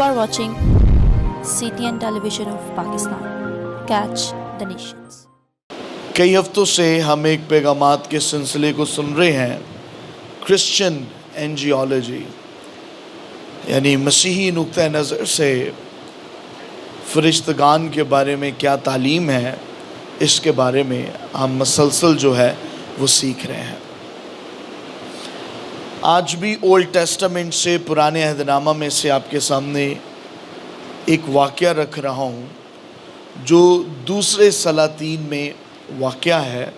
You are watching CTN Television of Pakistan. Catch the nations. کئی ہفتوں سے ہم ایک پیغامات کے سلسلے کو سن رہے ہیں، کرسچن اینجیولوجی، یعنی مسیحی نقطہ نظر سے فرشتگان کے بارے میں کیا تعلیم ہے، اس کے بارے میں ہم مسلسل جو ہے وہ سیکھ رہے ہیں۔ آج بھی اولڈ ٹیسٹامنٹ سے، پرانے عہد نامہ میں سے آپ کے سامنے ایک واقعہ رکھ رہا ہوں جو دوسرے سلاطین میں واقعہ ہے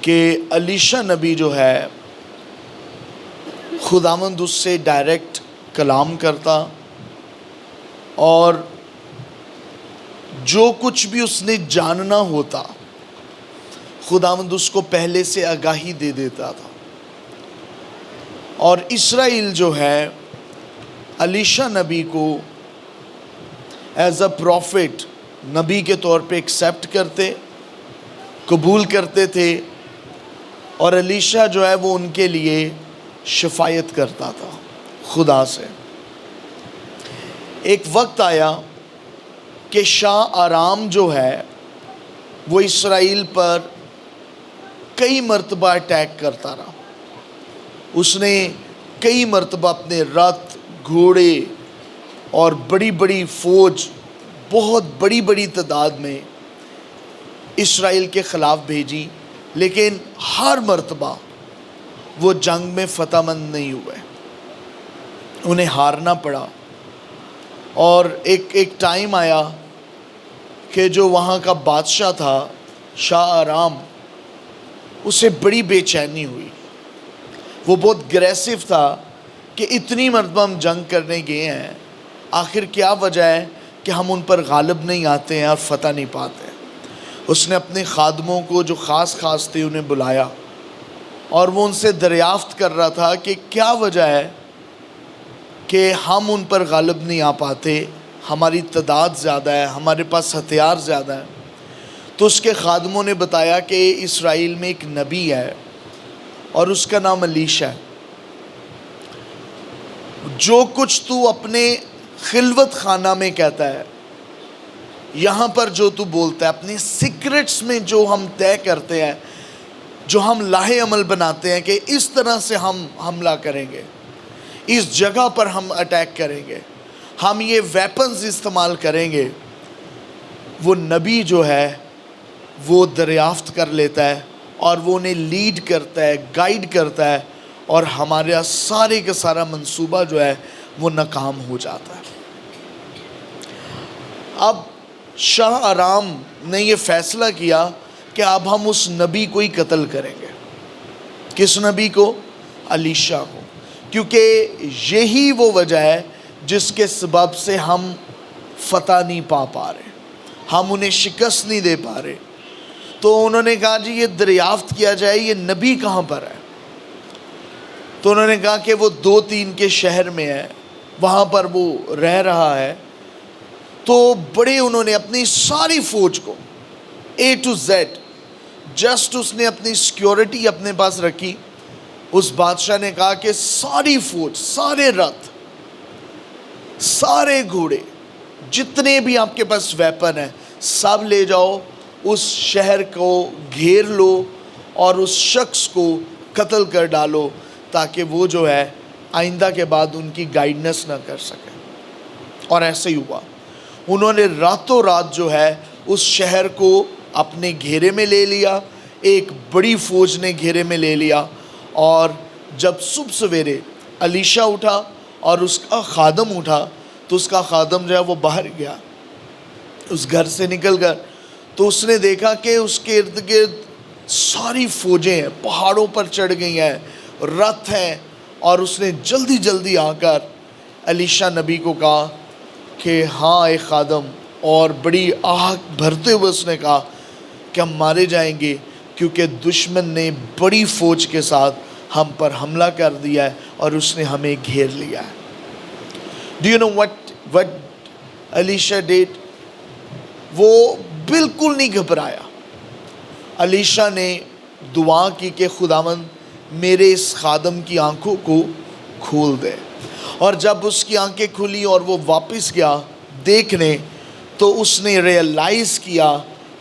کہ الیشا نبی جو ہے خداوند اس سے ڈائریکٹ کلام کرتا اور جو کچھ بھی اس نے جاننا ہوتا خداوند اس کو پہلے سے آگاہی دے دیتا تھا، اور اسرائیل جو ہے الیشا نبی کو ایز اے پروفٹ، نبی کے طور پہ ایکسیپٹ کرتے، قبول کرتے تھے، اور الیشا جو ہے وہ ان کے لیے شفاعت کرتا تھا خدا سے۔ ایک وقت آیا کہ شاہ آرام جو ہے وہ اسرائیل پر کئی مرتبہ اٹیک کرتا رہا۔ اس نے کئی مرتبہ اپنے رتھ، گھوڑے اور بڑی بڑی فوج، بہت بڑی بڑی تعداد میں اسرائیل کے خلاف بھیجی، لیکن ہر مرتبہ وہ جنگ میں فتح مند نہیں ہوئے، انہیں ہارنا پڑا۔ اور ایک ٹائم آیا کہ جو وہاں کا بادشاہ تھا شاہ آرام، اسے بڑی بے چینی ہوئی۔ وہ بہت گریسو تھا کہ اتنی مرتبہ ہم جنگ کرنے گئے ہیں، آخر کیا وجہ ہے کہ ہم ان پر غالب نہیں آتے ہیں اور فتح نہیں پاتے۔ اس نے اپنے خادموں کو جو خاص تھے انہیں بلایا، اور وہ ان سے دریافت کر رہا تھا کہ کیا وجہ ہے کہ ہم ان پر غالب نہیں آ پاتے، ہماری تعداد زیادہ ہے، ہمارے پاس ہتھیار زیادہ ہے۔ تو اس کے خادموں نے بتایا کہ اسرائیل میں ایک نبی ہے اور اس کا نام الیشا ہے، جو کچھ تو اپنے خلوت خانہ میں کہتا ہے، یہاں پر جو تو بولتا ہے، اپنی سیکرٹس میں جو ہم طے کرتے ہیں، جو ہم لاہے عمل بناتے ہیں کہ اس طرح سے ہم حملہ کریں گے، اس جگہ پر ہم اٹیک کریں گے، ہم یہ ویپنز استعمال کریں گے، وہ نبی جو ہے وہ دریافت کر لیتا ہے اور وہ انہیں لیڈ کرتا ہے، گائیڈ کرتا ہے، اور ہمارا سارے کا سارا منصوبہ جو ہے وہ ناکام ہو جاتا ہے۔ اب شاہ آرام نے یہ فیصلہ کیا کہ اب ہم اس نبی کو ہی قتل کریں گے۔ کس نبی کو؟ الیشا کو، کیونکہ یہی وہ وجہ ہے جس کے سبب سے ہم فتح نہیں پا رہے، ہم انہیں شکست نہیں دے پا رہے۔ تو انہوں نے کہا جی یہ دریافت کیا جائے یہ نبی کہاں پر ہے۔ تو انہوں نے کہا کہ وہ 2-3 کے شہر میں ہے، وہاں پر وہ رہ رہا ہے۔ تو بڑے انہوں نے اپنی ساری فوج کو A to Z، جسٹ اس نے اپنی سیکیورٹی اپنے پاس رکھی۔ اس بادشاہ نے کہا کہ ساری فوج، سارے رتھ، سارے گھوڑے، جتنے بھی آپ کے پاس ویپن ہیں، سب لے جاؤ، اس شہر کو گھیر لو اور اس شخص کو قتل کر ڈالو، تاکہ وہ جو ہے آئندہ کے بعد ان کی گائیڈنس نہ کر سکے۔ اور ایسے ہی ہوا، انہوں نے راتوں رات جو ہے اس شہر کو اپنے گھیرے میں لے لیا، ایک بڑی فوج نے گھیرے میں لے لیا۔ اور جب صبح سویرے الیشا اٹھا اور اس کا خادم اٹھا، تو اس کا خادم جو ہے وہ باہر گیا، اس گھر سے نکل کر، تو اس نے دیکھا کہ اس کے ارد گرد ساری فوجیں ہیں، پہاڑوں پر چڑھ گئی ہیں، رتھ ہیں، اور اس نے جلدی جلدی آ کر الیشا نبی کو کہا کہ ہاں اے خادم، اور بڑی آہ بھرتے ہوئے اس نے کہا کہ ہم مارے جائیں گے، کیونکہ دشمن نے بڑی فوج کے ساتھ ہم پر حملہ کر دیا ہے اور اس نے ہمیں گھیر لیا ہے۔ Do you know what Elisha did؟ وہ بالکل نہیں گھبرایا۔ الیشا نے دعا کی کہ خداوند میرے اس خادم کی آنکھوں کو کھول دے۔ اور جب اس کی آنکھیں کھلی اور وہ واپس گیا دیکھنے، تو اس نے ریئلائز کیا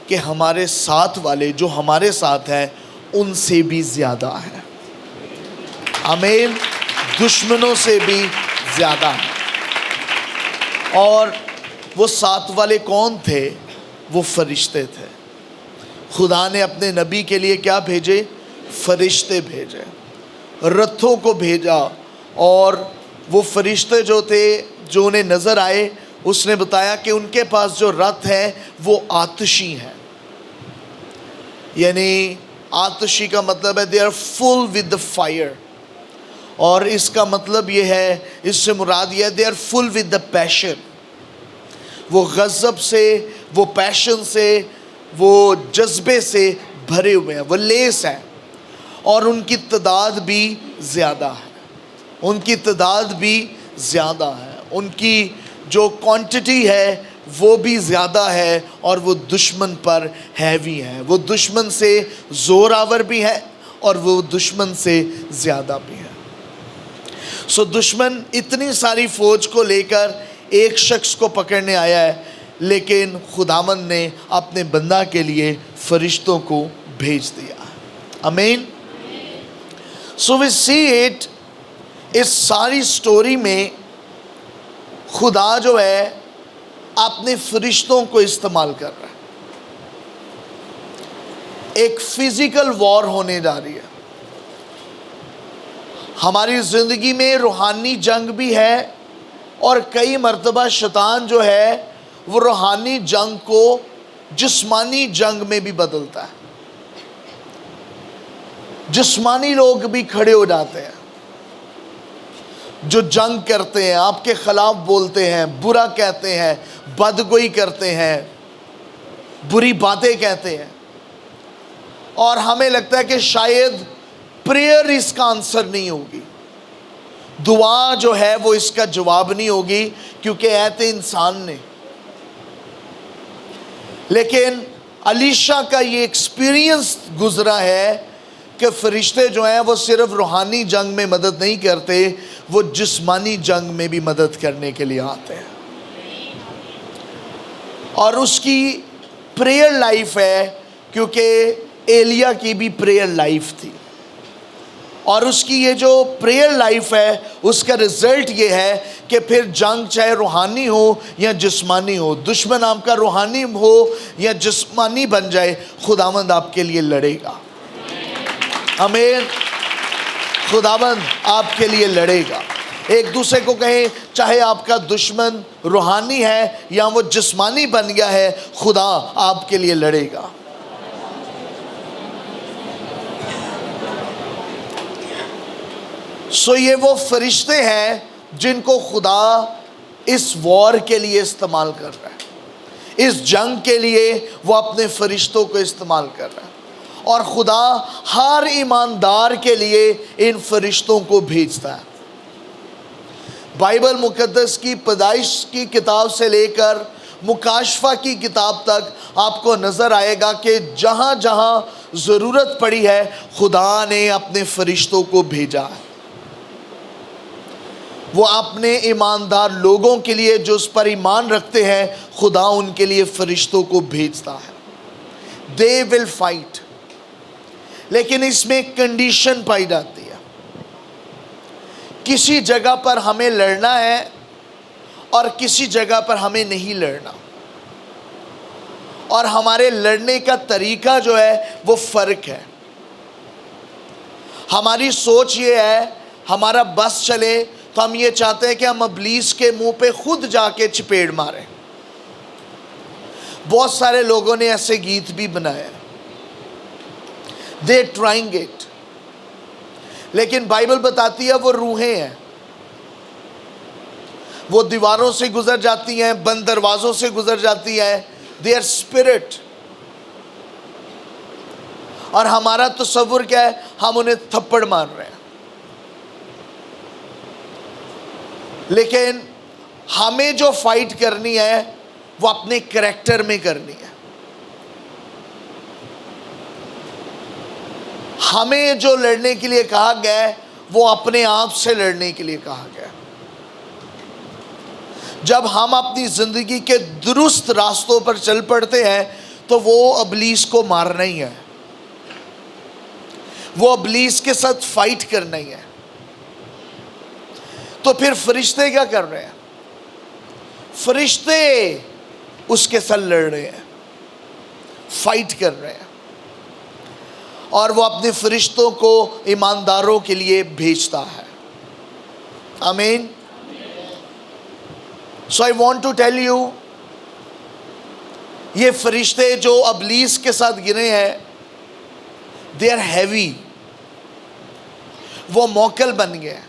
کہ ہمارے ساتھ والے جو ہمارے ساتھ ہیں ان سے بھی زیادہ ہیں، آمین، دشمنوں سے بھی زیادہ ہیں۔ اور وہ ساتھ والے کون تھے؟ وہ فرشتے تھے۔ خدا نے اپنے نبی کے لیے کیا بھیجے؟ فرشتے بھیجے، رتھوں کو بھیجا، اور وہ فرشتے جو تھے جو انہیں نظر آئے، اس نے بتایا کہ ان کے پاس جو رتھ ہے وہ آتشی ہیں، یعنی آتشی کا مطلب ہے they are full with the fire، اور اس کا مطلب یہ ہے، اس سے مراد یہ ہے they are full with the passion، وہ غضب سے، وہ پیشن سے، وہ جذبے سے بھرے ہوئے ہیں، وہ لیس ہیں، اور ان کی تعداد بھی زیادہ ہے، ان کی تعداد بھی زیادہ ہے، ان کی جو کوانٹٹی ہے وہ بھی زیادہ ہے، اور وہ دشمن پر ہیوی ہیں، وہ دشمن سے زور آور بھی ہے اور وہ دشمن سے زیادہ بھی ہے۔ سو دشمن اتنی ساری فوج کو لے کر ایک شخص کو پکڑنے آیا ہے، لیکن خداوند نے اپنے بندہ کے لیے فرشتوں کو بھیج دیا۔ آمین۔ سو وی سی اٹ، اس ساری سٹوری میں خدا جو ہے اپنے فرشتوں کو استعمال کر رہا ہے۔ ایک فزیکل وار ہونے جا رہی ہے۔ ہماری زندگی میں روحانی جنگ بھی ہے، اور کئی مرتبہ شیطان جو ہے وہ روحانی جنگ کو جسمانی جنگ میں بھی بدلتا ہے۔ جسمانی لوگ بھی کھڑے ہو جاتے ہیں جو جنگ کرتے ہیں، آپ کے خلاف بولتے ہیں، برا کہتے ہیں، بدگوئی کرتے ہیں، بری باتیں کہتے ہیں، اور ہمیں لگتا ہے کہ شاید پریئر اس کا آنسر نہیں ہوگی، دعا جو ہے وہ اس کا جواب نہیں ہوگی، کیونکہ ایتے انسان نے۔ لیکن علیشا کا یہ ایکسپیرینس گزرا ہے کہ فرشتے جو ہیں وہ صرف روحانی جنگ میں مدد نہیں کرتے، وہ جسمانی جنگ میں بھی مدد کرنے کے لیے آتے ہیں۔ اور اس کی پریئر لائف ہے، کیونکہ ایلیا کی بھی پریئر لائف تھی، اور اس کی یہ جو پریئر لائف ہے اس کا رزلٹ یہ ہے کہ پھر جنگ چاہے روحانی ہو یا جسمانی ہو، دشمن آپ کا روحانی ہو یا جسمانی بن جائے، خداوند آپ کے لیے لڑے گا۔ آمین۔ خداوند آپ کے لیے لڑے گا۔ ایک دوسرے کو کہیں، چاہے آپ کا دشمن روحانی ہے یا وہ جسمانی بن گیا ہے، خدا آپ کے لیے لڑے گا۔ سو یہ وہ فرشتے ہیں جن کو خدا اس وار کے لیے استعمال کر رہا ہے، اس جنگ کے لیے وہ اپنے فرشتوں کو استعمال کر رہا ہے، اور خدا ہر ایماندار کے لیے ان فرشتوں کو بھیجتا ہے۔ بائبل مقدس کی پیدائش کی کتاب سے لے کر مکاشفہ کی کتاب تک آپ کو نظر آئے گا کہ جہاں جہاں ضرورت پڑی ہے خدا نے اپنے فرشتوں کو بھیجا ہے۔ وہ اپنے ایماندار لوگوں کے لیے جو اس پر ایمان رکھتے ہیں، خدا ان کے لیے فرشتوں کو بھیجتا ہے۔ They will fight، لیکن اس میں ایک کنڈیشن پائی جاتی ہے۔ کسی جگہ پر ہمیں لڑنا ہے اور کسی جگہ پر ہمیں نہیں لڑنا، اور ہمارے لڑنے کا طریقہ جو ہے وہ فرق ہے۔ ہماری سوچ یہ ہے، ہمارا بس چلے تو ہم یہ چاہتے ہیں کہ ہم ابلیس کے منہ پہ خود جا کے چپیڑ ماریں۔ بہت سارے لوگوں نے ایسے گیت بھی بنائے، they trying it، لیکن بائبل بتاتی ہے وہ روحیں ہیں، وہ دیواروں سے گزر جاتی ہیں، بند دروازوں سے گزر جاتی ہیں، they are spirit۔ اور ہمارا تصور کیا ہے؟ ہم انہیں تھپڑ مار رہے ہیں، لیکن ہمیں جو فائٹ کرنی ہے وہ اپنے کریکٹر میں کرنی ہے۔ ہمیں جو لڑنے کے لیے کہا گیا ہے وہ اپنے آپ سے لڑنے کے لیے کہا گیا ہے۔ جب ہم اپنی زندگی کے درست راستوں پر چل پڑتے ہیں تو وہ ابلیس کو مارنا ہی ہے، وہ ابلیس کے ساتھ فائٹ کرنا ہی ہے۔ تو پھر فرشتے کیا کر رہے ہیں؟ فرشتے اس کے ساتھ لڑ رہے ہیں، فائٹ کر رہے ہیں، اور وہ اپنے فرشتوں کو ایمانداروں کے لیے بھیجتا ہے۔ آمین۔ So I want to tell you، یہ فرشتے جو ابلیس کے ساتھ گرے ہیں، they are heavy، وہ موکل بن گئے،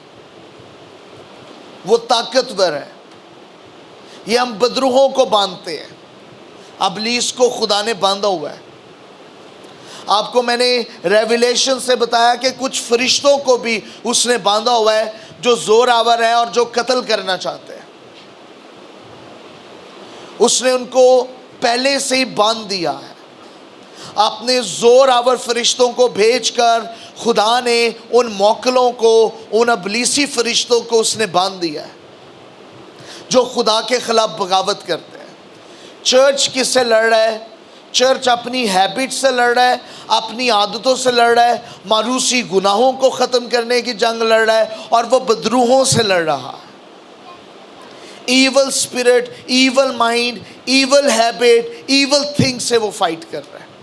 وہ طاقتور ہے۔ یہ ہم بدروحوں کو باندھتے ہیں، ابلیس کو خدا نے باندھا ہوا ہے۔ آپ کو میں نے ریویلیشن سے بتایا کہ کچھ فرشتوں کو بھی اس نے باندھا ہوا ہے جو زور آور ہیں اور جو قتل کرنا چاہتے ہیں۔ اس نے ان کو پہلے سے ہی باندھ دیا ہے۔ اپنے زور آور فرشتوں کو بھیج کر خدا نے ان موکلوں کو، ان ابلیسی فرشتوں کو اس نے باندھ دیا ہے جو خدا کے خلاف بغاوت کرتے ہیں۔ چرچ کس سے لڑ رہا ہے؟ چرچ اپنی ہیبٹ سے لڑ رہا ہے، اپنی عادتوں سے لڑ رہا ہے، ماروسی گناہوں کو ختم کرنے کی جنگ لڑ رہا ہے، اور وہ بدروحوں سے لڑ رہا ہے۔ Evil spirit, evil mind, evil habit, evil thing سے وہ فائٹ کر رہا ہے۔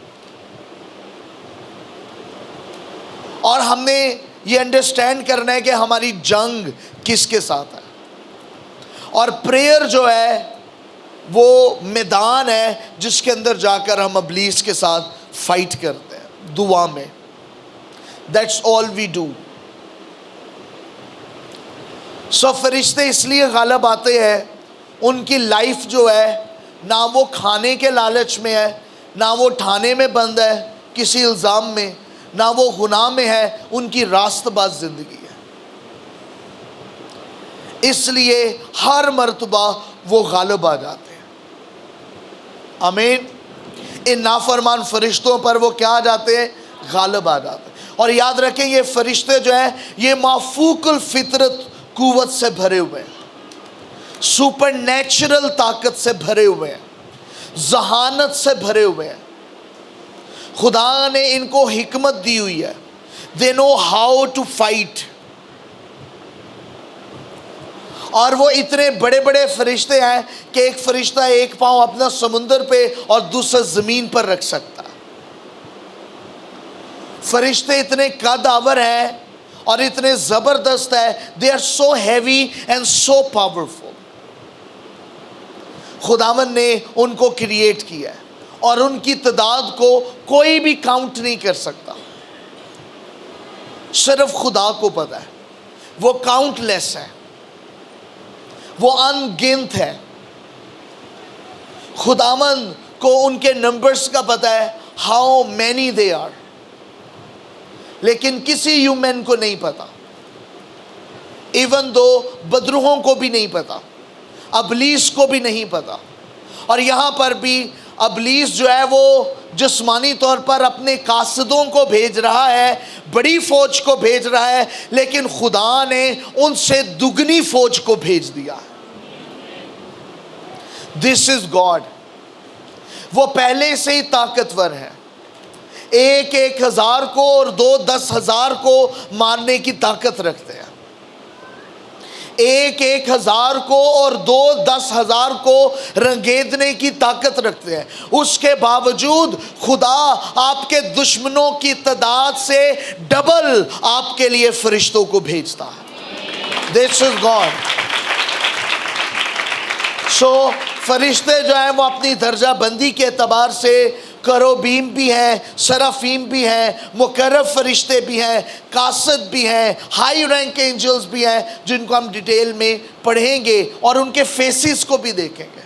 اور ہم نے یہ انڈرسٹینڈ کرنا ہے کہ ہماری جنگ کس کے ساتھ ہے، اور پریئر جو ہے وہ میدان ہے جس کے اندر جا کر ہم ابلیس کے ساتھ فائٹ کرتے ہیں، دعا میں۔ That's all we do۔ سو فرشتے اس لیے غالب آتے ہیں، ان کی لائف جو ہے نہ وہ کھانے کے لالچ میں ہے، نہ وہ ٹھانے میں بند ہے کسی الزام میں، نہ وہ گناہ میں ہے، ان کی راست باز زندگی ہے۔ اس لیے ہر مرتبہ وہ غالب آ جاتے ہیں۔ آمین۔ ان نافرمان فرشتوں پر وہ کیا آ جاتے ہیں؟ غالب آ جاتے ہیں۔ اور یاد رکھیں یہ فرشتے جو ہیں یہ مافوق الفطرت قوت سے بھرے ہوئے ہیں، سپر نیچرل طاقت سے بھرے ہوئے ہیں، ذہانت سے بھرے ہوئے ہیں۔ خدا نے ان کو حکمت دی ہوئی ہے۔ They know how to fight۔ اور وہ اتنے بڑے بڑے فرشتے ہیں کہ ایک فرشتہ ایک پاؤں اپنا سمندر پہ اور دوسرا زمین پر رکھ سکتا۔ فرشتے اتنے قد آور ہیں اور اتنے زبردست ہے۔ They are so heavy and so powerful۔ خداوند نے ان کو کریٹ کیا ہے اور ان کی تعداد کو کوئی بھی کاؤنٹ نہیں کر سکتا، صرف خدا کو پتہ ہے۔ وہ کاؤنٹ لیس ہے، وہ ان گنت ہے۔ خداوند کو ان کے نمبرز کا پتہ ہے، ہاؤ مینی دے آر، لیکن کسی ہیومن کو نہیں پتا، ایون دو بدروحوں کو بھی نہیں پتا، ابلیس کو بھی نہیں پتا۔ اور یہاں پر بھی ابلیس جو ہے وہ جسمانی طور پر اپنے قاصدوں کو بھیج رہا ہے، بڑی فوج کو بھیج رہا ہے، لیکن خدا نے ان سے دگنی فوج کو بھیج دیا۔ دس از گاڈ۔ وہ پہلے سے ہی طاقتور ہے، 1,000 کو اور 10,000 کو مارنے کی طاقت رکھتے ہیں، 1,000 کو اور 10,000 کو رنگیدنے کی طاقت رکھتے ہیں۔ اس کے باوجود خدا آپ کے دشمنوں کی تعداد سے ڈبل آپ کے لیے فرشتوں کو بھیجتا ہے۔ This is God۔ سو فرشتے جو ہیں وہ اپنی درجہ بندی کے اعتبار سے کروبیم بھی ہیں، سرافیم بھی ہیں، مقرب فرشتے بھی ہیں، قاصد بھی ہیں، ہائی رینک اینجلز بھی ہیں، جن کو ہم ڈیٹیل میں پڑھیں گے اور ان کے فیسز کو بھی دیکھیں گے۔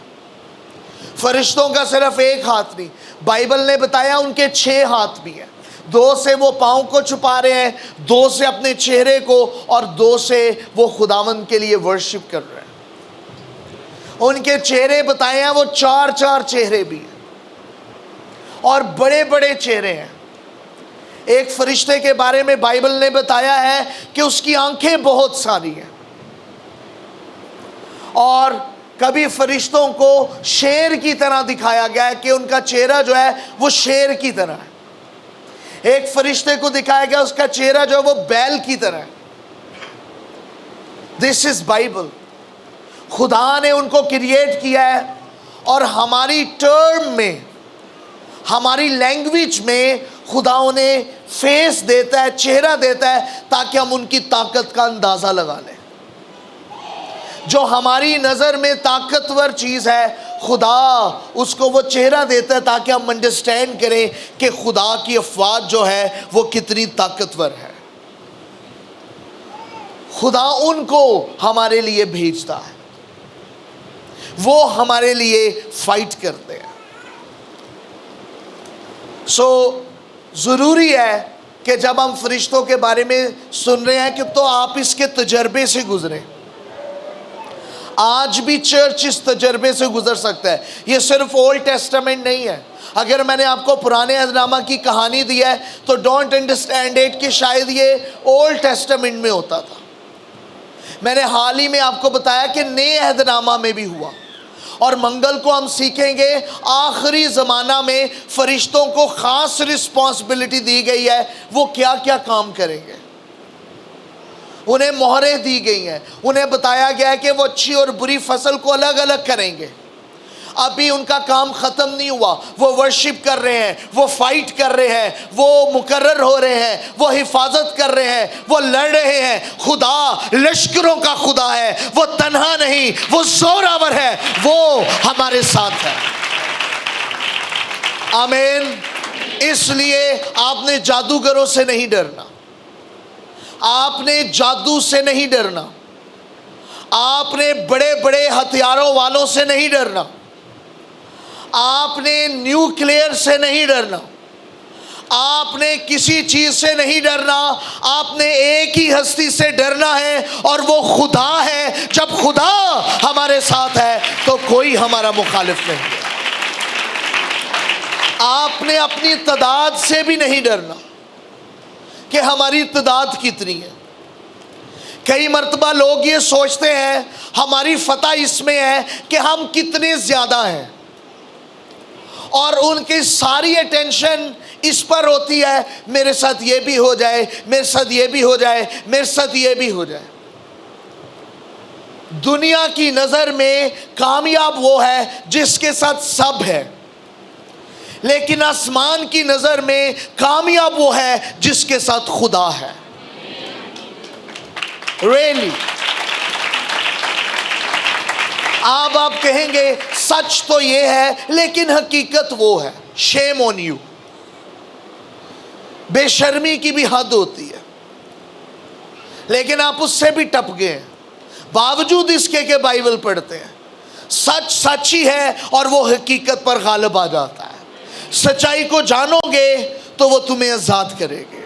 فرشتوں کا صرف ایک ہاتھ نہیں، بائبل نے بتایا ان کے 6 ہاتھ بھی ہیں۔ 2 سے وہ پاؤں کو چھپا رہے ہیں، 2 سے اپنے چہرے کو، اور 2 سے وہ خداوند کے لیے ورشپ کر رہے ہیں۔ ان کے چہرے بتائے ہیں، وہ 4 چہرے بھی ہیں اور بڑے بڑے چہرے ہیں۔ ایک فرشتے کے بارے میں بائبل نے بتایا ہے کہ اس کی آنکھیں بہت ساری ہیں اور کبھی فرشتوں کو شیر کی طرح دکھایا گیا ہے کہ ان کا چہرہ جو ہے وہ شیر کی طرح ہے. ایک فرشتے کو دکھایا گیا اس کا چہرہ جو ہے وہ بیل کی طرح ہے. دس از بائبل. خدا نے ان کو کریٹ کیا ہے اور ہماری ٹرم میں, ہماری لینگویج میں خدا انہیں فیس دیتا ہے, چہرہ دیتا ہے تاکہ ہم ان کی طاقت کا اندازہ لگا لیں. جو ہماری نظر میں طاقتور چیز ہے خدا اس کو وہ چہرہ دیتا ہے تاکہ ہم انڈرسٹینڈ کریں کہ خدا کی افواج جو ہے وہ کتنی طاقتور ہے. خدا ان کو ہمارے لیے بھیجتا ہے, وہ ہمارے لیے فائٹ کرتے ہیں. ضروری ہے کہ جب ہم فرشتوں کے بارے میں سن رہے ہیں کہ تو آپ اس کے تجربے سے گزریں. آج بھی چرچ اس تجربے سے گزر سکتا ہے. یہ صرف اولڈ ٹیسٹمنٹ نہیں ہے. اگر میں نے آپ کو پرانے عہد نامہ کی کہانی دی ہے تو ڈونٹ انڈرسٹینڈ اٹ کہ شاید یہ اولڈ ٹیسٹمنٹ میں ہوتا تھا. میں نے حال ہی میں آپ کو بتایا کہ نئے عہد نامہ میں بھی ہوا, اور منگل کو ہم سیکھیں گے آخری زمانہ میں فرشتوں کو خاص رسپانسبلٹی دی گئی ہے, وہ کیا کیا کام کریں گے. انہیں مہریں دی گئی ہیں, انہیں بتایا گیا ہے کہ وہ اچھی اور بری فصل کو الگ الگ کریں گے. ابھی ان کا کام ختم نہیں ہوا. وہ ورشپ کر رہے ہیں, وہ فائٹ کر رہے ہیں, وہ مقرر ہو رہے ہیں, وہ حفاظت کر رہے ہیں, وہ لڑ رہے ہیں. خدا لشکروں کا خدا ہے, وہ تنہا نہیں, وہ زوراور ہے, وہ ہمارے ساتھ ہے. آمین. اس لیے آپ نے جادوگروں سے نہیں ڈرنا, آپ نے جادو سے نہیں ڈرنا, آپ نے بڑے بڑے ہتھیاروں والوں سے نہیں ڈرنا, آپ نے نیوکلیئر سے نہیں ڈرنا, آپ نے کسی چیز سے نہیں ڈرنا. آپ نے ایک ہی ہستی سے ڈرنا ہے اور وہ خدا ہے. جب خدا ہمارے ساتھ ہے تو کوئی ہمارا مخالف نہیں ہے. آپ نے اپنی تعداد سے بھی نہیں ڈرنا کہ ہماری تعداد کتنی ہے. کئی مرتبہ لوگ یہ سوچتے ہیں ہماری فتح اس میں ہے کہ ہم کتنے زیادہ ہیں, اور ان کی ساری اٹینشن اس پر ہوتی ہے میرے ساتھ یہ بھی ہو جائے, میرے ساتھ یہ بھی ہو جائے, میرے ساتھ یہ بھی ہو جائے. دنیا کی نظر میں کامیاب وہ ہے جس کے ساتھ سب ہے, لیکن آسمان کی نظر میں کامیاب وہ ہے جس کے ساتھ خدا ہے. ریئلی آپ کہیں گے سچ تو یہ ہے لیکن حقیقت وہ ہے. شیم آن یو. بے شرمی کی بھی حد ہوتی ہے, لیکن آپ اس سے بھی ٹپ گئے ہیں باوجود اس کے کہ بائبل پڑھتے ہیں. سچ سچ ہی ہے اور وہ حقیقت پر غالب آ جاتا ہے. سچائی کو جانو گے تو وہ تمہیں آزاد کرے گے.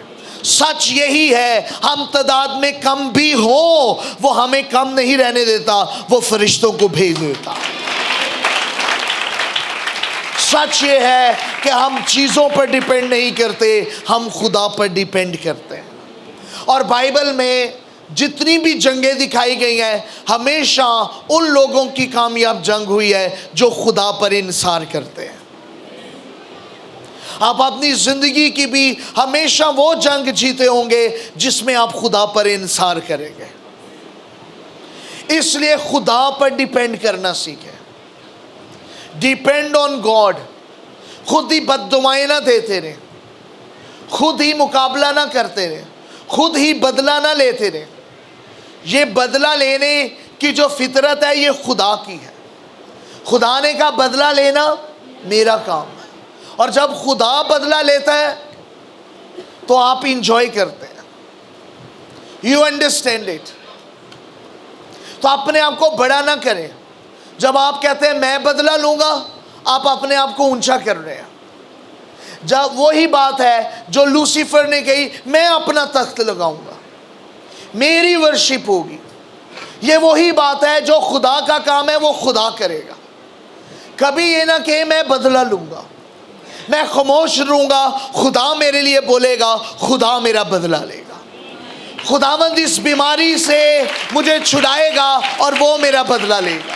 سچ یہی ہے, ہم تعداد میں کم بھی ہوں وہ ہمیں کم نہیں رہنے دیتا, وہ فرشتوں کو بھیج دیتا. سچ یہ ہے کہ ہم چیزوں پر ڈیپینڈ نہیں کرتے, ہم خدا پر ڈیپینڈ کرتے ہیں. اور بائبل میں جتنی بھی جنگیں دکھائی گئی ہیں ہمیشہ ان لوگوں کی کامیاب جنگ ہوئی ہے جو خدا پر انحصار کرتے ہیں. آپ اپنی زندگی کی بھی ہمیشہ وہ جنگ جیتے ہوں گے جس میں آپ خدا پر انحصار کریں گے. اس لیے خدا پر ڈیپینڈ کرنا سیکھیں. Depend on God. خود ہی بد دعائیں نہ دیتے رہیں, خود ہی مقابلہ نہ کرتے رہیں, خود ہی بدلہ نہ لیتے رہیں. یہ بدلہ لینے کی جو فطرت ہے یہ خدا کی ہے. خدا نے کہا بدلہ لینا میرا کام ہے, اور جب خدا بدلہ لیتا ہے تو آپ انجوائے کرتے ہیں. You understand it. تو اپنے آپ کو بڑا نہ کریں. جب آپ کہتے ہیں میں بدلہ لوں گا, آپ اپنے آپ کو اونچا کر رہے ہیں. جب وہی بات ہے جو لوسیفر نے کہی, میں اپنا تخت لگاؤں گا, میری ورشپ ہوگی. یہ وہی بات ہے جو خدا کا کام ہے وہ خدا کرے گا. کبھی یہ نہ کہ میں بدلہ لوں گا, میں خاموش رہوں گا, خدا میرے لیے بولے گا, خدا میرا بدلہ لے گا. خداوند اس بیماری سے مجھے چھڑائے گا اور وہ میرا بدلہ لے گا.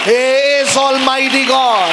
He is Almighty God।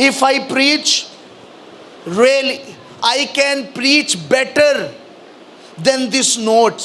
If I preach, really, I can preach better than these notes.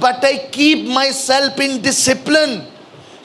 But I keep myself in discipline,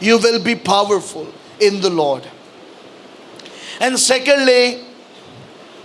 You will be powerful in the Lord. And secondly,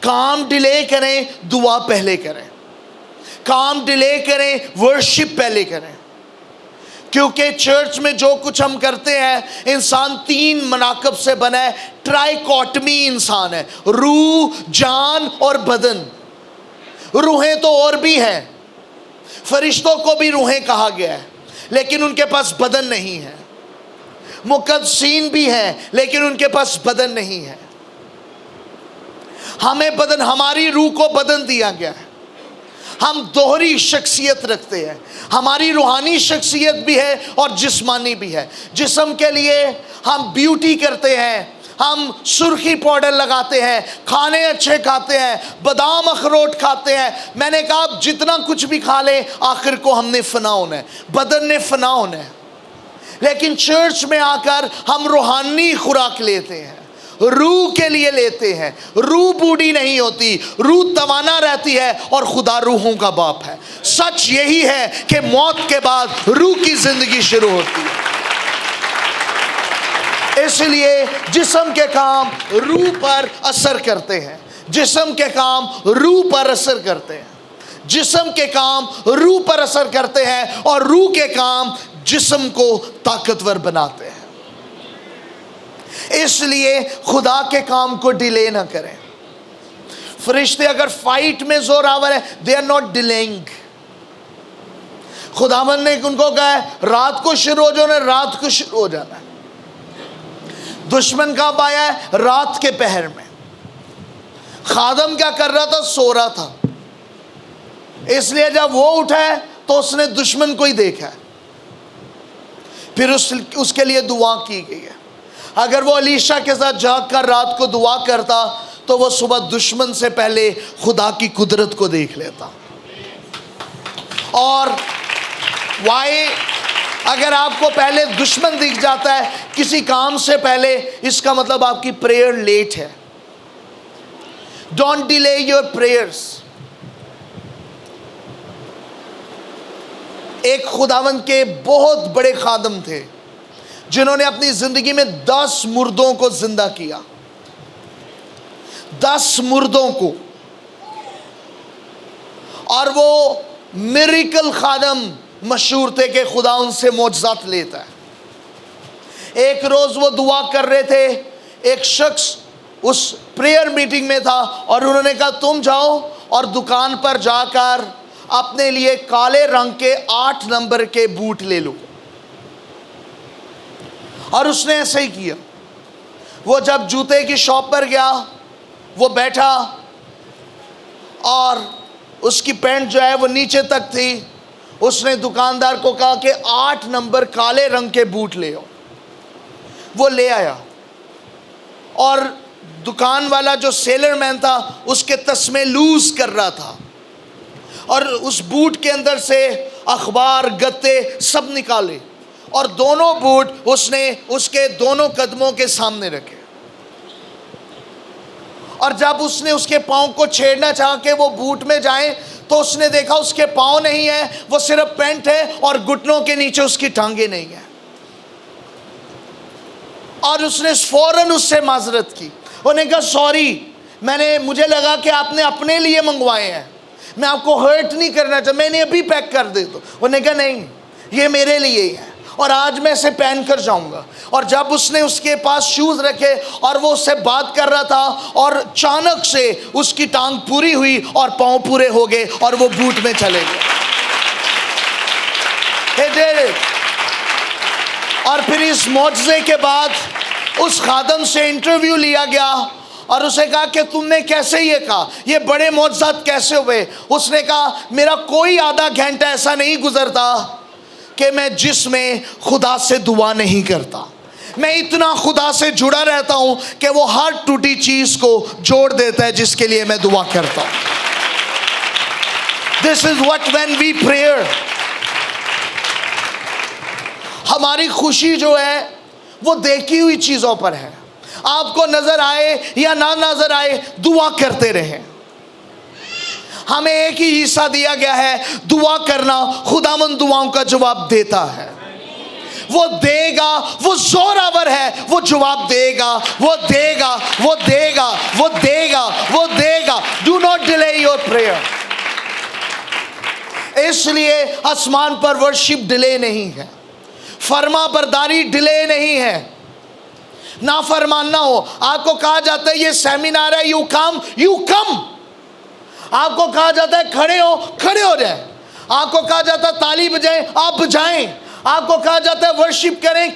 کام ڈیلے کریں، دعا پہلے کریں. کام delay کریں، worship پہلے کریں. کیونکہ church میں جو کچھ ہم کرتے ہیں، انسان 3 مناقب سے بنا ہے. ٹرائیکوٹمی انسان ہے، روح، جان اور بدن. روحیں تو اور بھی ہیں، فرشتوں کو بھی روحیں کہا گیا ہے، لیکن ان کے پاس بدن نہیں ہے. مقدسین بھی ہیں لیکن ان کے پاس بدن نہیں ہے. ہمیں بدن، ہماری روح کو بدن دیا گیا ہے. ہم دوہری شخصیت رکھتے ہیں، ہماری روحانی شخصیت بھی ہے اور جسمانی بھی ہے. جسم کے لیے ہم بیوٹی کرتے ہیں، ہم سرخی پاؤڈر لگاتے ہیں، کھانے اچھے کھاتے ہیں، بادام اخروٹ کھاتے ہیں. میں نے کہا آپ جتنا کچھ بھی کھا لیں، آخر کو ہم نے فنا ہونا ہے، بدن نے فنا ہونا ہے. لیکن چرچ میں آ کر ہم روحانی خوراک لیتے ہیں، روح کے لیے لیتے ہیں. روح بوڑھی نہیں ہوتی، روح توانا رہتی ہے، اور خدا روحوں کا باپ ہے. سچ یہی ہے کہ موت کے بعد روح کی زندگی شروع ہوتی ہے. اس لیے جسم کے کام روح پر اثر کرتے ہیں. جسم کے کام روح پر اثر کرتے ہیں. جسم کے کام روح پر اثر کرتے ہیں، اور روح کے کام جسم کو طاقتور بناتے ہیں. اس لیے خدا کے کام کو ڈیلے نہ کریں. فرشتے اگر فائٹ میں زور آور ہیں، they are not delaying. خداوند نے ان کو کہا ہے رات کو شروع ہو جانا، رات کو شروع ہو جانا ہے. دشمن کب آیا ہے؟ رات کے پہر میں. خادم کیا کر رہا تھا؟ سو رہا تھا. اس لیے جب وہ اٹھا ہے تو اس نے دشمن کو ہی دیکھا ہے. پھر اس کے لیے دعا کی گئی ہے. اگر وہ الیشا کے ساتھ جاگ کر رات کو دعا کرتا تو وہ صبح دشمن سے پہلے خدا کی قدرت کو دیکھ لیتا. اور وائی اگر آپ کو پہلے دشمن دکھ جاتا ہے کسی کام سے پہلے، اس کا مطلب آپ کی پریئر لیٹ ہے. Don't delay your prayers. ایک خداوند کے بہت بڑے خادم تھے جنہوں نے اپنی زندگی میں 10 مردوں کو زندہ کیا. 10 مردوں کو. اور وہ میریکل خادم مشہور تھے کہ خدا ان سے معجزات لیتا ہے. ایک روز وہ دعا کر رہے تھے، ایک شخص اس پریئر میٹنگ میں تھا، اور انہوں نے کہا تم جاؤ اور دکان پر جا کر اپنے لیے کالے رنگ کے 8 نمبر کے بوٹ لے لو. اور اس نے ایسا ہی کیا. وہ جب جوتے کی شاپ پر گیا، وہ بیٹھا اور اس کی پینٹ جو ہے وہ نیچے تک تھی. اس نے دکاندار کو کہا کہ 8 نمبر کالے رنگ کے بوٹ لے آؤ. وہ لے آیا، اور دکان والا جو سیلر مین تھا اس کے تسمے لوز کر رہا تھا، اور اس بوٹ کے اندر سے اخبار گتے سب نکالے، اور دونوں بوٹ اس نے اس کے دونوں قدموں کے سامنے رکھے. اور جب اس نے اس کے پاؤں کو چھیڑنا چاہا کہ وہ بوٹ میں جائیں، تو اس نے دیکھا اس کے پاؤں نہیں ہے، وہ صرف پینٹ ہے، اور گھٹنوں کے نیچے اس کی ٹانگیں نہیں ہیں. اور اس نے فوراً اس سے معذرت کی. انہوں نے کہا سوری، مجھے لگا کہ آپ نے اپنے لیے منگوائے ہیں، میں آپ کو ہرٹ نہیں کرنا چاہتا، میں نے ابھی پیک کر دے. تو انہوں نے کہا نہیں، یہ میرے لیے ہی ہے، اور آج میں اسے پہن کر جاؤں گا. اور جب اس نے اس کے پاس شوز رکھے اور وہ اس سے بات کر رہا تھا، اور اچانک سے اس کی ٹانگ پوری ہوئی اور پاؤں پورے ہو گئے، اور وہ بوٹ میں چلے گئے. اور پھر اس معجزے کے بعد اس خادم سے انٹرویو لیا گیا، اور اسے کہا کہ تم نے کیسے یہ کہا، یہ بڑے معجزات کیسے ہوئے؟ اس نے کہا میرا کوئی آدھا گھنٹہ ایسا نہیں گزرتا کہ میں جس میں خدا سے دعا نہیں کرتا. میں اتنا خدا سے جڑا رہتا ہوں کہ وہ ہر ٹوٹی چیز کو جوڑ دیتا ہے جس کے لیے میں دعا کرتا ہوں. This is what when we pray. ہماری خوشی جو ہے وہ دیکھی ہوئی چیزوں پر ہے. آپ کو نظر آئے یا نہ نظر آئے، دعا کرتے رہیں. ہمیں ایک ہی حصہ دیا گیا ہے، دعا کرنا. خداوند دعاؤں کا جواب دیتا ہے. وہ دے گا, وہ زوراور ہے, وہ جواب دے گا, وہ دے گا, وہ دے گا, وہ دے گا, وہ دے گا. Do not delay your prayer. اس لیے آسمان پر ورشپ ڈیلے نہیں ہے, فرما برداری ڈیلے نہیں ہے. نافرمان نہ ہو. آپ کو کہا جاتا ہے یہ سیمینار ہے, یو کم. آپ کو کہا جاتا ہے کھڑے ہو جائیں. آپ کو کہا جاتا ہے تالی بجائیں, آپ بجائیں. آپ کو کہا جاتا ہے ورشپ کریں,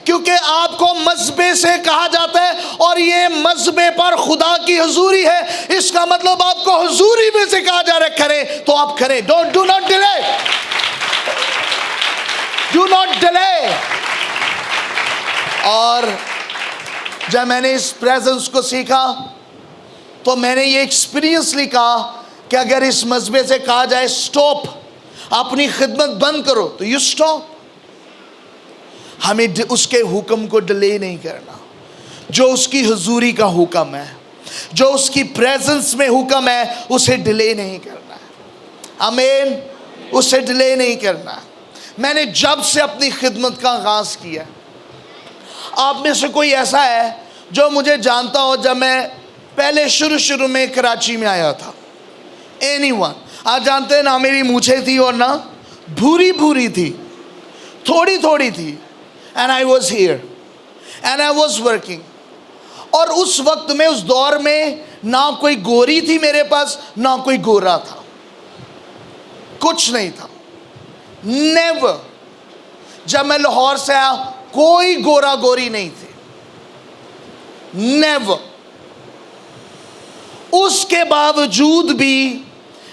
کیونکہ آپ کو مذبے سے کہا جاتا ہے, اور یہ مذبے پر خدا کی حضوری ہے. اس کا مطلب آپ کو حضوری میں سے کہا جا رہا ہے کریں تو آپ کریں. Do not delay, do not delay. اور جب میں نے اس پریزنس کو سیکھا تو میں نے یہ ایکسپیرینس لکھا کہ اگر اس مذبے سے کہا جائے سٹاپ, اپنی خدمت بند کرو, تو یو سٹاپ. ہمیں اس کے حکم کو ڈیلے نہیں کرنا. جو اس کی حضوری کا حکم ہے, جو اس کی پریزنس میں حکم ہے, اسے ڈیلے نہیں کرنا ہے. آمین. اسے ڈیلے نہیں کرنا. میں نے جب سے اپنی خدمت کا آغاز کیا, آپ میں سے کوئی ایسا ہے جو مجھے جانتا ہو جب میں پہلے شروع میں کراچی میں آیا تھا؟ Any one. آپ جانتے ہیں نہ میری مونچھیں تھی اور نہ بھوری تھی, تھوڑی تھی. And I was here and I was working. اور اس وقت میں, اس دور میں, نہ کوئی گوری تھی میرے پاس, نہ کوئی گورا تھا, کچھ نہیں تھا. نیور. جب میں لاہور سے آیا کوئی گورا گوری نہیں تھے. نیور. اس کے باوجود بھی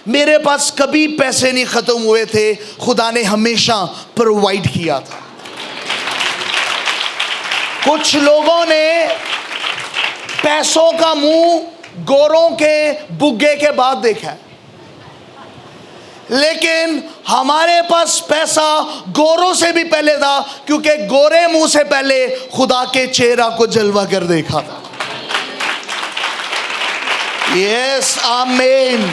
میرے پاس کبھی پیسے نہیں ختم ہوئے تھے. خدا نے ہمیشہ پرووائڈ کیا تھا. کچھ لوگوں نے پیسوں کا منہ گوروں کے بگے کے بعد دیکھا ہے, لیکن ہمارے پاس پیسہ گوروں سے بھی پہلے تھا, کیونکہ گورے منہ سے پہلے خدا کے چہرہ کو جلوہ کر دیکھا تھا. یس, آمین.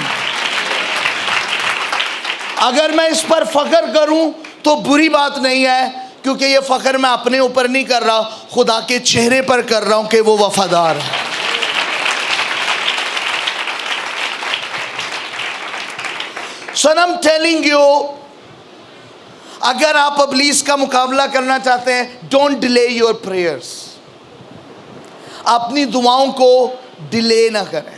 اگر میں اس پر فخر کروں تو بری بات نہیں ہے, کیونکہ یہ فخر میں اپنے اوپر نہیں کر رہا, خدا کے چہرے پر کر رہا ہوں کہ وہ وفادار ہے. So I'm telling you, اگر آپ ابلیس کا مقابلہ کرنا چاہتے ہیں, don't delay your prayers. اپنی دعاؤں کو ڈیلے نہ کریں.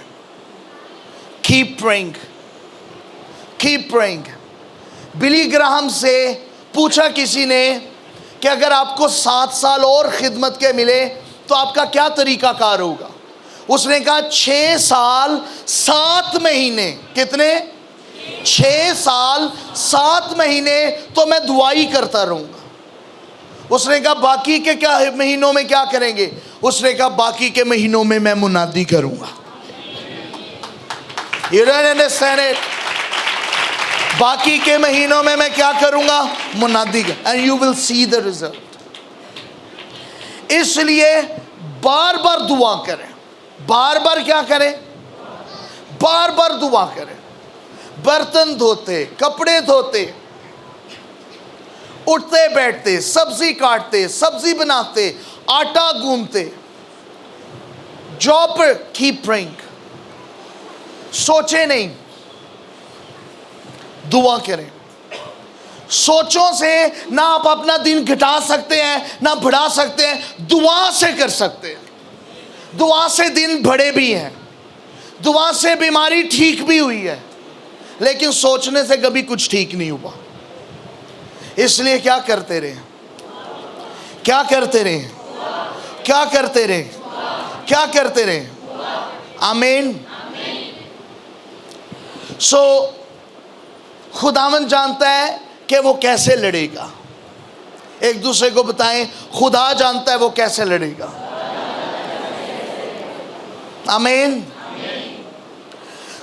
Keep praying. Keep praying. بلی گراہم سے پوچھا کسی نے کہ اگر آپ کو 7 سال اور خدمت کے ملے تو آپ کا کیا طریقہ کار ہوگا؟ اس نے کہا 6 سال 7 مہینے. کتنے؟ 6 سال 7 مہینے تو میں دعائی کرتا رہوں گا. اس نے کہا باقی کے کیا مہینوں میں کیا کریں گے؟ اس نے کہا باقی کے مہینوں میں میں منادی کروں گا. You don't understand it? باقی کے مہینوں میں کیا کروں گا؟ منادی کر. And you will see the result. اس لیے بار بار دعا کریں. بار بار کیا کریں؟ بار بار دعا کریں. برتن دھوتے, کپڑے دھوتے, اٹھتے بیٹھتے, سبزی کاٹتے, سبزی بناتے, آٹا گوندتے, جاب پر keep praying. سوچے نہیں, دعا کریں. سوچوں سے نہ آپ اپنا دن گھٹا سکتے ہیں نہ بڑھا سکتے ہیں, دعا سے کر سکتے ہیں. دعا سے دن بڑھے بھی ہیں, دعا سے بیماری ٹھیک بھی ہوئی ہے, لیکن سوچنے سے کبھی کچھ ٹھیک نہیں ہوا. اس لیے کیا کرتے رہے, کیا کرتے رہے, کیا کرتے رہے, کیا کرتے رہے. آمین. سو خداوند جانتا ہے کہ وہ کیسے لڑے گا. ایک دوسرے کو بتائیں, خدا جانتا ہے وہ کیسے لڑے گا. آمین.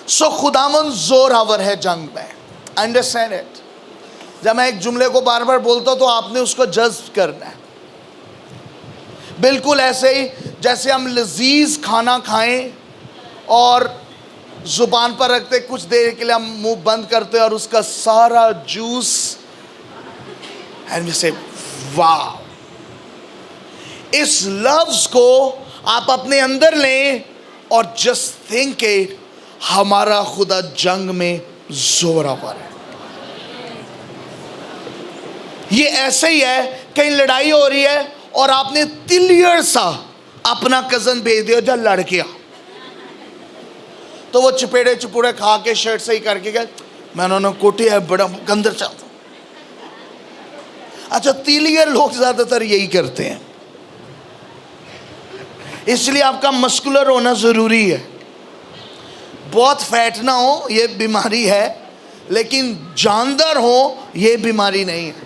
سو خداوند زور آور ہے جنگ میں. Understand it. جب میں ایک جملے کو بار بار بولتا ہوں تو آپ نے اس کو جذب کرنا ہے. بالکل ایسے ہی جیسے ہم لذیذ کھانا کھائیں اور زبان پر رکھتے, کچھ دیر کے لیے ہم منہ بند کرتے اور اس کا سارا جوس, and we say واہ. اس لفظ کو آپ اپنے اندر لیں اور جسٹ تھنک اٹ, ہمارا خدا جنگ میں زوراور ہے. یہ ایسے ہی ہے, کہیں لڑائی ہو رہی ہے اور آپ نے تلیئر سا اپنا کزن بھیج دیا, جا لڑ کے آ. تو وہ چپیڑے چپوڑے کھا کے شرٹ صحیح کر کے گئے, میں نے کوٹی ہے بڑا گندر چاہتا ہوں. اچھا, تلیئر لوگ زیادہ تر یہی کرتے ہیں, اس لیے آپ کا مسکولر ہونا ضروری ہے. بہت فیٹ نہ ہو, یہ بیماری ہے, لیکن جاندار ہو, یہ بیماری نہیں ہے.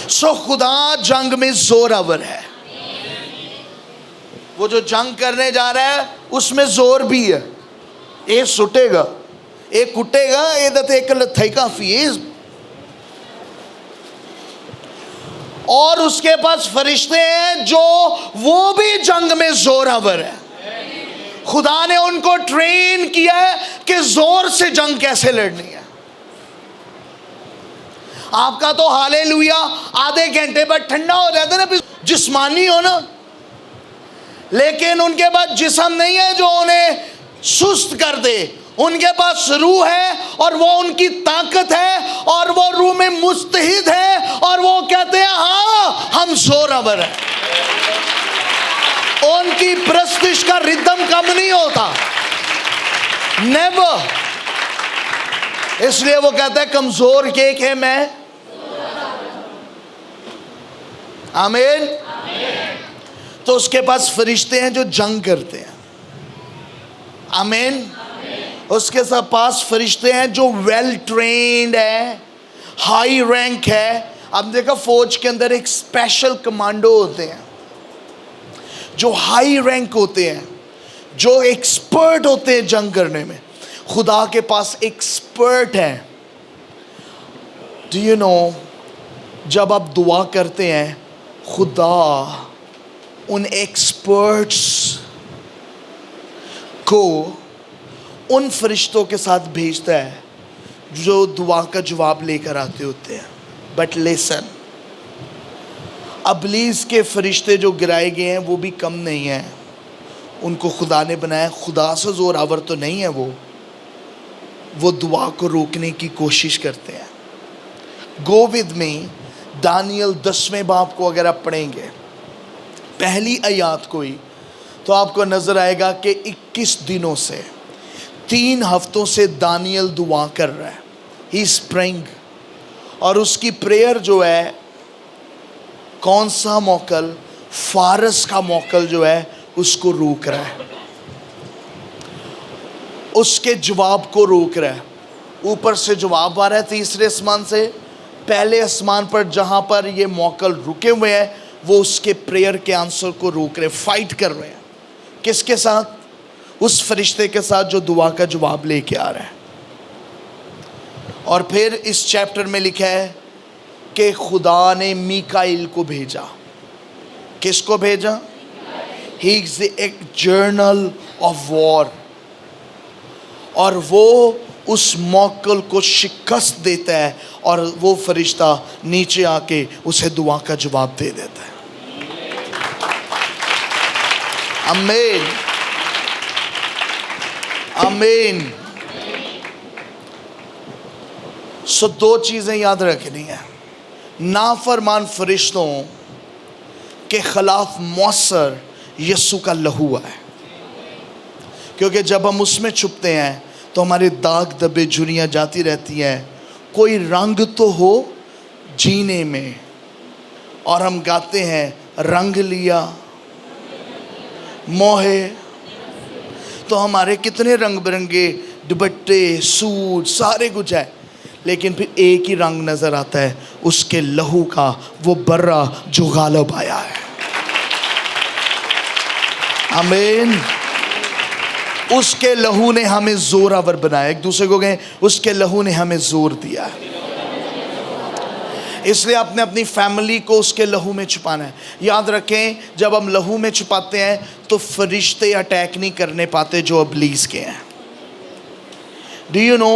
سو خدا جنگ میں زوراور ہے. وہ جو جنگ کرنے جا رہا ہے اس میں زور بھی ہے. اے سٹے گا, اے کٹے گا, اے دتے ایک لتھائی کافی ہے. اور اس کے پاس فرشتے ہیں جو وہ بھی جنگ میں زوراور ہے. خدا نے ان کو ٹرین کیا ہے کہ زور سے جنگ کیسے لڑنی ہے. آپ کا تو ہالےلویا آدھے گھنٹے بعد ٹھنڈا ہو جاتا ہے نا, جسمانی ہو نا, لیکن ان کے پاس جسم نہیں ہے جو انہیں سست کر دے. ان کے پاس روح ہے اور وہ ان کی طاقت ہے, اور وہ روح میں مستحد ہے, اور وہ کہتے ہیں ہاں ہم زوراور ہیں. ان کی پرستش کا ردم کم نہیں ہوتا, نیور. اس لیے وہ کہتا ہے کمزور کیک ہے میں. آمین. تو اس کے پاس فرشتے ہیں جو جنگ کرتے ہیں. آمین. اس کے پاس فرشتے ہیں جو ویل ٹرینڈ ہے, ہائی رینک ہے. آپ دیکھا فوج کے اندر ایک اسپیشل کمانڈو ہوتے ہیں جو ہائی رینک ہوتے ہیں, جو ایکسپرٹ ہوتے ہیں جنگ کرنے میں. خدا کے پاس ایکسپرٹ ہے. ڈو یو نو, جب آپ دعا کرتے ہیں خدا ان ایکسپرٹس کو ان فرشتوں کے ساتھ بھیجتا ہے جو دعا کا جواب لے کر آتے ہوتے ہیں. بٹ لیسن, ابلیس کے فرشتے جو گرائے گئے ہیں وہ بھی کم نہیں ہیں. ان کو خدا نے بنایا, خدا سے زوراور تو نہیں ہے وہ دعا کو روکنے کی کوشش کرتے ہیں. گو ود می, دانیل 10ویں باب کو اگر آپ پڑھیں گے پہلی آیات کو ہی, تو آپ کو نظر آئے گا کہ 21 دنوں سے 3 ہفتوں سے دانیل دعا کر رہا ہے. ہی از پریئنگ, اور اس کی پریئر جو ہے, کون سا موکل, فارس کا موکل جو ہے اس کو روک رہا ہے, اس کے جواب کو روک رہا ہے. اوپر سے جواب آ رہا ہے تیسرے آسمان سے. پہلے آسمان پر جہاں پر یہ موکل رکے ہوئے ہیں وہ اس کے پریئر کے آنسر کو روک رہے, فائٹ کر رہے ہیں. کس کے ساتھ؟ اس فرشتے کے ساتھ جو دعا کا جواب لے کے آ رہا ہے. اور پھر اس چیپٹر میں لکھا ہے کہ خدا نے میکائیل کو بھیجا. کس کو بھیجا؟ ہی از ایک جرنل آف وار, اور وہ اس موکل کو شکست دیتا ہے, اور وہ فرشتہ نیچے آ کے اسے دعا کا جواب دے دیتا ہے. آمین, آمین. سو 2 چیزیں یاد رکھنی ہیں. نافرمان فرشتوں کے خلاف مؤثر یسوع کا لہو ہے, کیونکہ جب ہم اس میں چھپتے ہیں تو ہمارے داغ دبے جھریاں جاتی رہتی ہیں. کوئی رنگ تو ہو جینے میں, اور ہم گاتے ہیں رنگ لیا موہے. تو ہمارے کتنے رنگ برنگے دوپٹے, سوٹ, سارے کچھ ہے, لیکن پھر ایک ہی رنگ نظر آتا ہے, اس کے لہو کا, وہ برا جو غالب آیا ہے. آمین. اس کے لہو نے ہمیں زوراور بنایا. ایک دوسرے کو کہیں اس کے لہو نے ہمیں زور دیا ہے. اس لیے آپ نے اپنی فیملی کو اس کے لہو میں چھپانا ہے. یاد رکھیں, جب ہم لہو میں چھپاتے ہیں تو فرشتے اٹیک نہیں کرنے پاتے جو ابلیس کے ہیں. Do you know,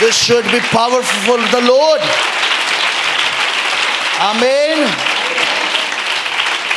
This should be powerful for the Lord. Amen.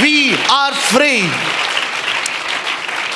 We are free.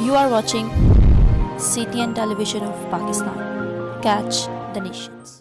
You are watching CTN Television of Pakistan. Catch the nations.